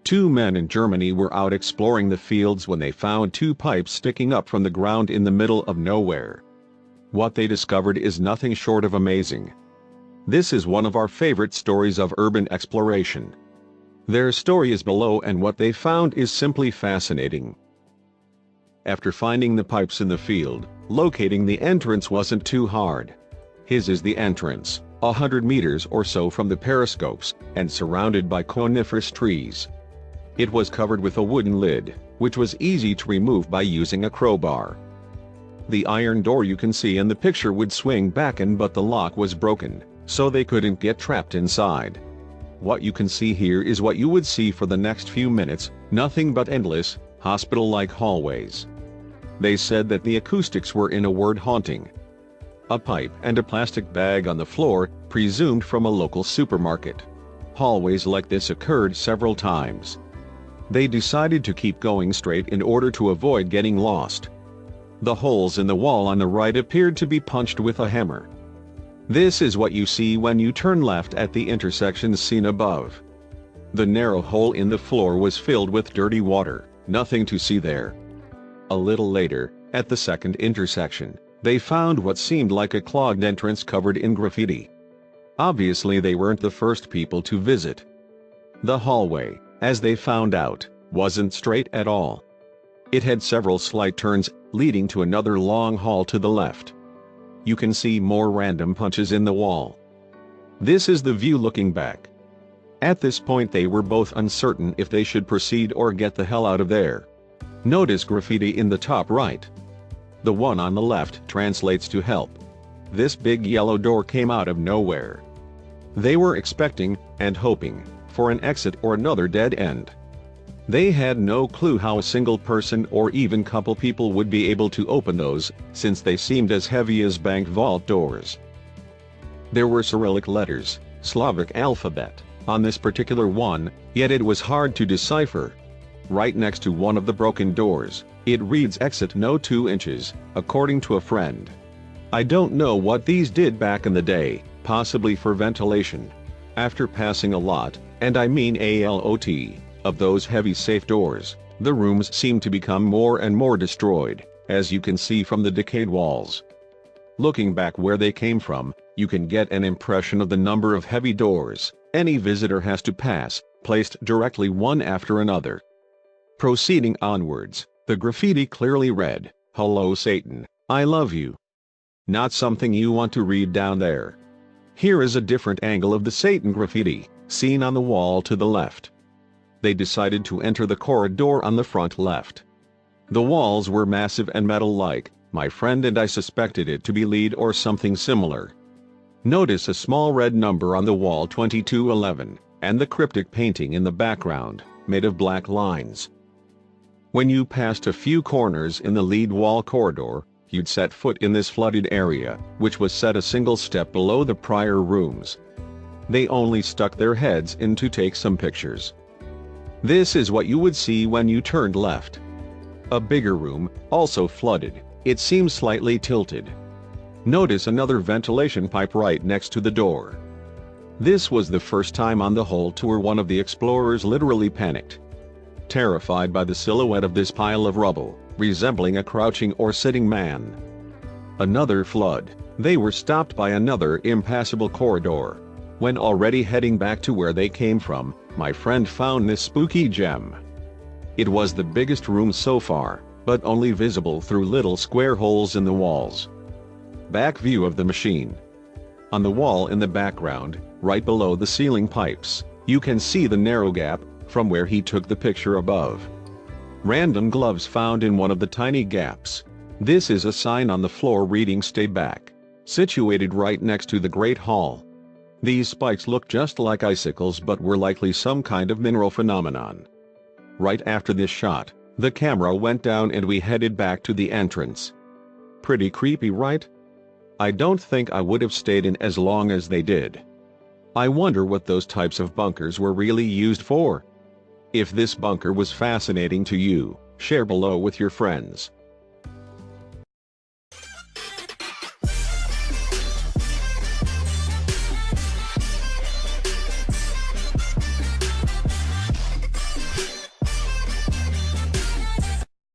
Two men in Germany were out exploring the fields when they found two pipes sticking up from the ground in the middle of nowhere. What they discovered is nothing short of amazing. This is one of our favorite stories of urban exploration. Their story is below, and what they found is simply fascinating. After finding the pipes in the field, locating the entrance wasn't too hard. His is the entrance, 100 meters or so from the periscopes, and surrounded by coniferous trees. It was covered with a wooden lid, which was easy to remove by using a crowbar. The iron door you can see in the picture would swing back in, but the lock was broken, so they couldn't get trapped inside. What you can see here is what you would see for the next few minutes, nothing but endless, hospital-like hallways. They said that the acoustics were, in a word, haunting. A pipe and a plastic bag on the floor, presumed from a local supermarket. Hallways like this occurred several times. They decided to keep going straight in order to avoid getting lost. The holes in the wall on the right appeared to be punched with a hammer. This is what you see when you turn left at the intersections seen above. The narrow hole in the floor was filled with dirty water, nothing to see there. A little later, at the second intersection, they found what seemed like a clogged entrance covered in graffiti. Obviously they weren't the first people to visit. The hallway, as they found out, wasn't straight at all. It had several slight turns, leading to another long hall to the left. You can see more random punches in the wall. This is the view looking back. At this point they were both uncertain if they should proceed or get the hell out of there. Notice graffiti in the top right. The one on the left translates to help. This big yellow door came out of nowhere. They were expecting, and hoping, for an exit or another dead end. They had no clue how a single person or even couple people would be able to open those, since they seemed as heavy as bank vault doors. There were Cyrillic letters, Slavic alphabet, on this particular one, yet it was hard to decipher. Right next to one of the broken doors, it reads exit no 2 inches, according to a friend. I don't know what these did back in the day, possibly for ventilation. After passing a lot, and I mean a lot, of those heavy safe doors, the rooms seem to become more and more destroyed, as you can see from the decayed walls. Looking back where they came from, you can get an impression of the number of heavy doors any visitor has to pass, placed directly one after another. Proceeding onwards, the graffiti clearly read, "Hello Satan, I love you." Not something you want to read down there. Here is a different angle of the Satan graffiti, seen on the wall to the left. They decided to enter the corridor on the front left. The walls were massive and metal-like. My friend and I suspected it to be lead or something similar. Notice a small red number on the wall, 2211, and the cryptic painting in the background, made of black lines. When you passed a few corners in the lead wall corridor, you'd set foot in this flooded area, which was set a single step below the prior rooms. They only stuck their heads in to take some pictures. This is what you would see when you turned left. A bigger room, also flooded, it seems slightly tilted. Notice another ventilation pipe right next to the door. This was the first time on the whole tour one of the explorers literally panicked. Terrified by the silhouette of this pile of rubble, resembling a crouching or sitting man. Another flood. They were stopped by another impassable corridor. When already heading back to where they came from, my friend found this spooky gem. It was the biggest room so far, but only visible through little square holes in the walls. Back view of the machine. On the wall in the background, right below the ceiling pipes, you can see the narrow gap from where he took the picture above. Random gloves found in one of the tiny gaps. This is a sign on the floor reading "Stay back," situated right next to the Great Hall. These spikes look just like icicles but were likely some kind of mineral phenomenon. Right after this shot, the camera went down and we headed back to the entrance. Pretty creepy, right? I don't think I would have stayed in as long as they did. I wonder what those types of bunkers were really used for. If this bunker was fascinating to you, share below with your friends.